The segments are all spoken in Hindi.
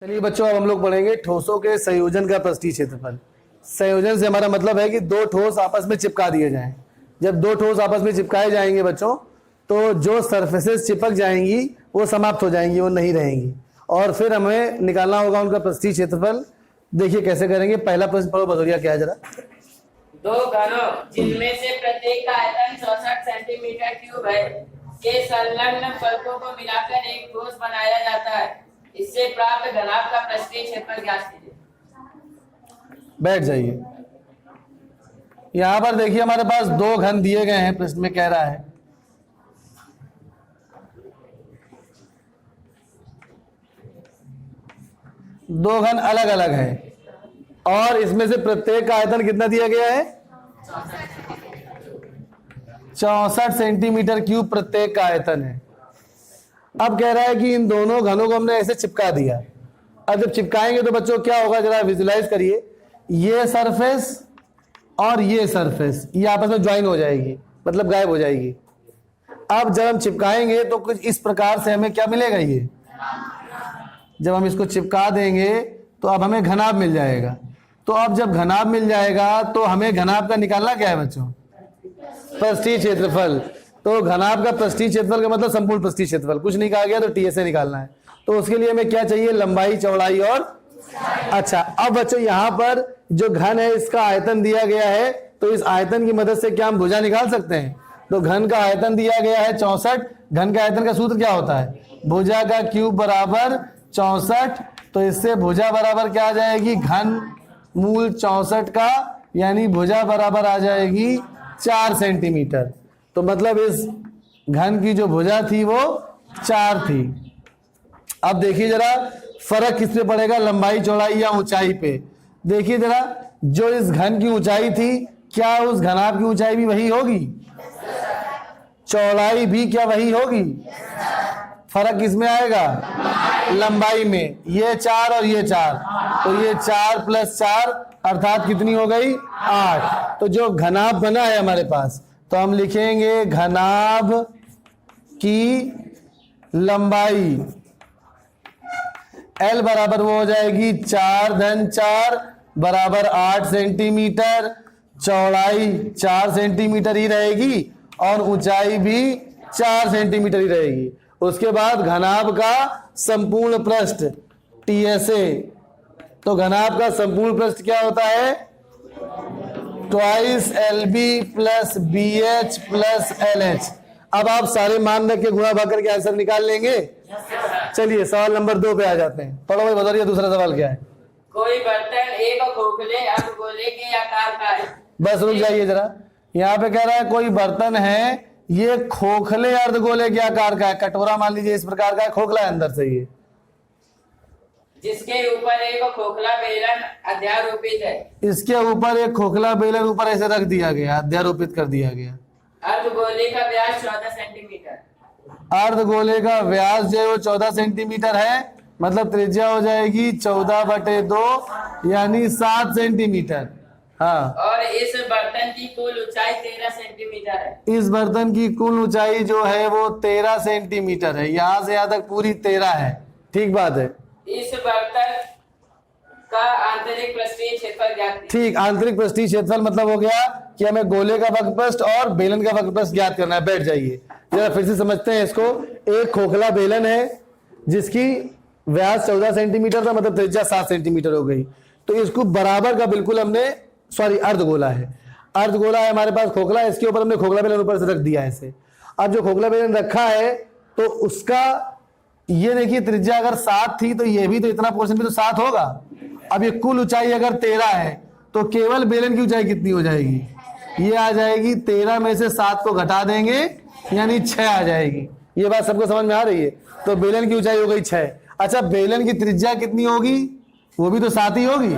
चलिए बच्चों, अब हम लोग पढ़ेंगे ठोसों के संयोजन का पृष्ठीय क्षेत्रफल। संयोजन से हमारा मतलब है कि दो ठोस आपस में चिपका दिए जाएं। जब दो ठोस आपस में चिपकाए जाएंगे बच्चों, तो जो सरफेसेस चिपक जाएंगी वो समाप्त हो जाएंगी, वो नहीं रहेंगी, और फिर हमें निकालना होगा उनका पृष्ठीय क्षेत्रफल। देखिए कैसे करेंगे। पहला प्रश्न पढ़ो भदौरिया, क्या है जरा। दो घनों जिनमें से प्रत्येक का आयतन 64 सेंटीमीटर क्यूब है के संलग्न फलकों को मिलाकर एक ठोस बनाया जाता है। इससे प्राप्त घनाभ का पृष्ठीय क्षेत्रफल ज्ञात कीजिए। बैठ जाइए। यहां पर देखिए हमारे पास दो घन दिए गए हैं, प्रश्न में कह रहा है दो घन अलग अलग हैं और इसमें से प्रत्येक का आयतन कितना दिया गया है? 64 सेंटीमीटर क्यूब प्रत्येक का आयतन है। अब कह रहा है कि इन दोनों घनों को हमने ऐसे चिपका दिया। अब जब चिपकाएंगे तो बच्चों क्या होगा, जरा विजुलाइज करिए। ये सरफेस और ये सरफेस ये आपस में ज्वाइन हो जाएगी, मतलब गायब हो जाएगी। अब जब हम चिपकाएंगे तो कुछ इस प्रकार से हमें क्या मिलेगा, ये जब हम इसको चिपका देंगे तो अब हमें घनाभ मिल जाएगा। तो अब जब घनाभ मिल जाएगा तो हमें घनाभ का निकालना क्या है बच्चों? पृष्ठीय क्षेत्रफल। तो घनाभ का पृष्ठीय क्षेत्रफल का मतलब संपूर्ण पृष्ठीय क्षेत्रफल, कुछ नहीं कहा गया तो टीएसए निकालना है। तो उसके लिए हमें क्या चाहिए? लंबाई, चौड़ाई और अच्छा। अब बच्चों यहाँ पर जो घन है इसका आयतन दिया गया है, तो इस आयतन की मदद से क्या हम भुजा निकाल सकते हैं? तो घन का आयतन दिया गया है 64। घन का आयतन का सूत्र क्या होता है? भुजा का क्यूब बराबर 64। तो इससे भुजा बराबर क्या आ जाएगी? घन मूल 64 का, यानी भुजा बराबर आ जाएगी 4 सेंटीमीटर। तो मतलब इस घन की जो भुजा थी वो 4 थी। अब देखिए जरा फर्क किस पे पड़ेगा, लंबाई, चौड़ाई या ऊंचाई पे। देखिए जरा, जो इस घन की ऊंचाई थी, क्या उस घनाभ की ऊंचाई भी वही होगी? चौड़ाई भी क्या वही होगी? फर्क किसमें आएगा? लंबाई में। ये 4 और ये 4, तो ये 4 + 4 अर्थात कितनी हो गई? 8। तो जो घनाभ बना है हमारे पास, तो हम लिखेंगे घनाभ की लंबाई L बराबर वो हो जाएगी 4 + 4 बराबर 8 सेंटीमीटर। चौड़ाई 4 सेंटीमीटर ही रहेगी और ऊंचाई भी 4 सेंटीमीटर ही रहेगी। उसके बाद घनाभ का संपूर्ण पृष्ठ टीएसए। तो घनाभ का संपूर्ण पृष्ठ क्या होता है? Twice LB + BH + LH। अब आप सारे मान रख के गुणा भाग करके आंसर निकाल लेंगे। चलिए सवाल नंबर 2 पे आ जाते हैं। पढ़ो भाई बताइए, दूसरा सवाल क्या है? कोई बर्तन एक खोखले अर्धगोले के आकार का है। बस रुक जाइए जरा। यहाँ पे कह रहा है कोई बर्तन है, ये खोखले अर्धगोले के आकार का है। कटोरा मान लीजिए इस प्रकार का है, खोखला है अंदर से ये, जिसके ऊपर एक खोखला बेलन अध्यारोपित है। इसके ऊपर एक खोखला बेलन ऊपर ऐसे रख दिया गया, अध्यारोपित कर दिया गया। अर्धगोले का व्यास 14 सेंटीमीटर। अर्धगोले का व्यास जो है वो 14 सेंटीमीटर है, मतलब त्रिज्या हो जाएगी 14/2 यानी 7 सेंटीमीटर। हाँ, और इस बर्तन की कुल ऊंचाई 13 सेंटीमीटर है। इस बर्तन की कुल ऊंचाई जो है वो 13 सेंटीमीटर है। यहाँ से यहाँ तक पूरी 13 है। ठीक बात है। इस बर्तन का आंतरिक पृष्ठीय क्षेत्रफल ज्ञात कीजिए। ठीक, आंतरिक पृष्ठीय क्षेत्रफल मतलब हो गया कि हमें गोले का वक्रपृष्ठ और बेलन का वक्रपृष्ठ ज्ञात करना है। बैठ जाइए जरा फिर से समझते हैं इसको। एक खोखला बेलन है जिसकी व्यास 14 सेंटीमीटर था, मतलब त्रिज्या 7 सेंटीमीटर हो गई। तो इसको बराबर का बिल्कुल हमने, सॉरी अर्धगोला है, अर्धगोला है हमारे पास खोखला, इसके ऊपर हमने खोखला बेलन ऊपर से रख दिया है ऐसे। अब जो खोखला बेलन रखा है तो उसका ये देखिए त्रिज्या अगर 7 थी तो ये भी तो इतना पोर्शन भी तो 7 होगा। अब ये कुल ऊंचाई अगर 13 है तो केवल बेलन की ऊंचाई कितनी हो जाएगी? ये आ जाएगी 13 में से 7 को घटा देंगे यानी 6 आ जाएगी। ये बात सबको समझ में आ रही है? तो बेलन की ऊंचाई हो गई 6। अच्छा, बेलन की त्रिज्या कितनी होगी? वो भी तो 7 ही होगी।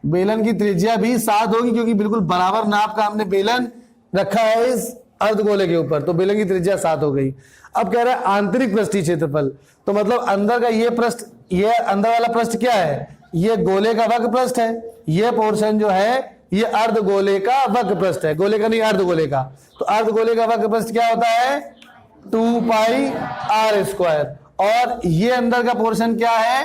बेलन की त्रिज्या भी 7 होगी क्योंकि बिल्कुल बराबर नाप का हमने बेलन रखा है इस अर्धगोले के ऊपर, तो बेलन की त्रिज्या 7 हो गई। अब कह रहा है आंतरिक पृष्ठीय क्षेत्रफल, तो मतलब अंदर का ये पृष्ठ, ये अंदर वाला पृष्ठ क्या है? ये गोले का वक्र पृष्ठ है। ये पोर्शन जो है ये अर्धगोले का वक्र पृष्ठ है, गोले का नहीं अर्धगोले का। तो अर्धगोले का वक्र पृष्ठ क्या होता है? 2πr²। और ये अंदर का पोर्शन क्या है?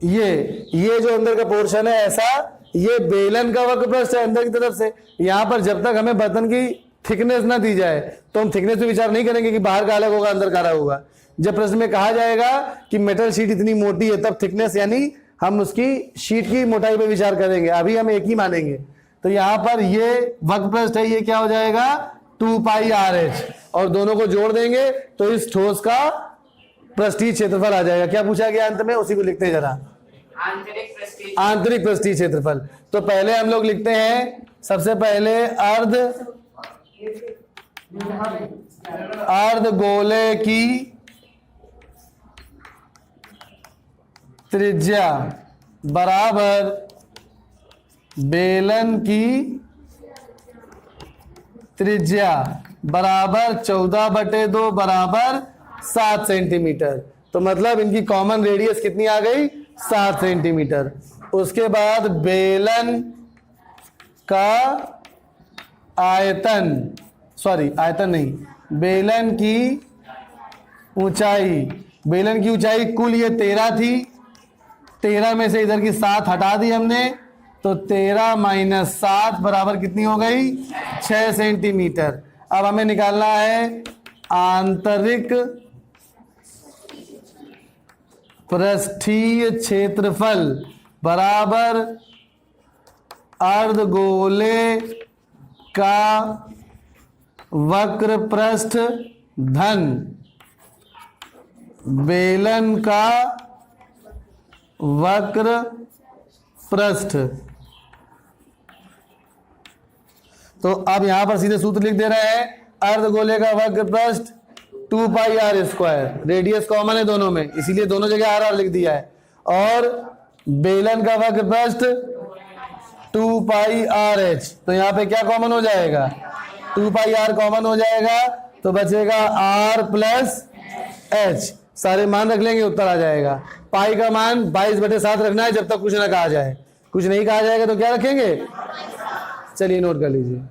ये जो अंदर का पोर्शन है ऐसा, ये बेलन का वक्र पृष्ठ है अंदर की तरफ से। यहां पर जब तक हमें बर्तन की थिकनेस ना दी जाए तो हम थिकनेस पे विचार नहीं करेंगे कि बाहर का अलग होगा अंदर का अलग होगा। जब प्रश्न में कहा जाएगा कि मेटल शीट इतनी मोटी है तब थिकनेस यानी हम उसकी शीट की मोटाई पे विचार करेंगे, अभी हम एक ही मानेंगे। तो यहां पर ये वक्र पृष्ठ है, ये क्या हो जाएगा 2 पाई RH, और दोनों को जोड़ देंगे तो इस ठोस का पृष्ठीय क्षेत्रफल आ जाएगा। क्या पूछा गया अंत में, उसी को लिखते हैं जरा, आंतरिक पृष्ठीय क्षेत्रफल। तो पहले हम लोग लिखते हैं, सबसे पहले अर्धगोले की त्रिज्या बराबर बेलन की त्रिज्या बराबर 14/2 बराबर 7 सेंटीमीटर। तो मतलब इनकी कॉमन रेडियस कितनी आ गई 7 सेंटीमीटर। उसके बाद बेलन का आयतन, सॉरी आयतन नहीं, बेलन की ऊंचाई, बेलन की ऊंचाई कुल ये 13 थी, 13 में से इधर की 7 हटा दी हमने, तो 13 - 7 बराबर कितनी हो गई 6 सेंटीमीटर। अब हमें निकालना है आंतरिक पृष्ठीय क्षेत्रफल बराबर अर्धगोले का वक्र पृष्ठ धन बेलन का वक्र पृष्ठ। तो अब यहां पर सीधे सूत्र लिख दे रहे हैं, अर्धगोले का वक्र पृष्ठ 2 पाई R², रेडियस कॉमन है दोनों में इसीलिए दोनों जगह R लिख दिया है, और बेलन का वक्र पृष्ठ 2 पाई RH। तो यहाँ पे क्या कॉमन हो जाएगा 2 पाई R कॉमन हो जाएगा, तो बचेगा R + H। सारे मान रख लेंगे, उत्तर आ जाएगा। पाई का मान 22/7 रखना है जब तक कुछ ना कहा जाए, कुछ नहीं कहा जाएगा तो क्या रखेंगे, चलिए नोट कर लीजिए।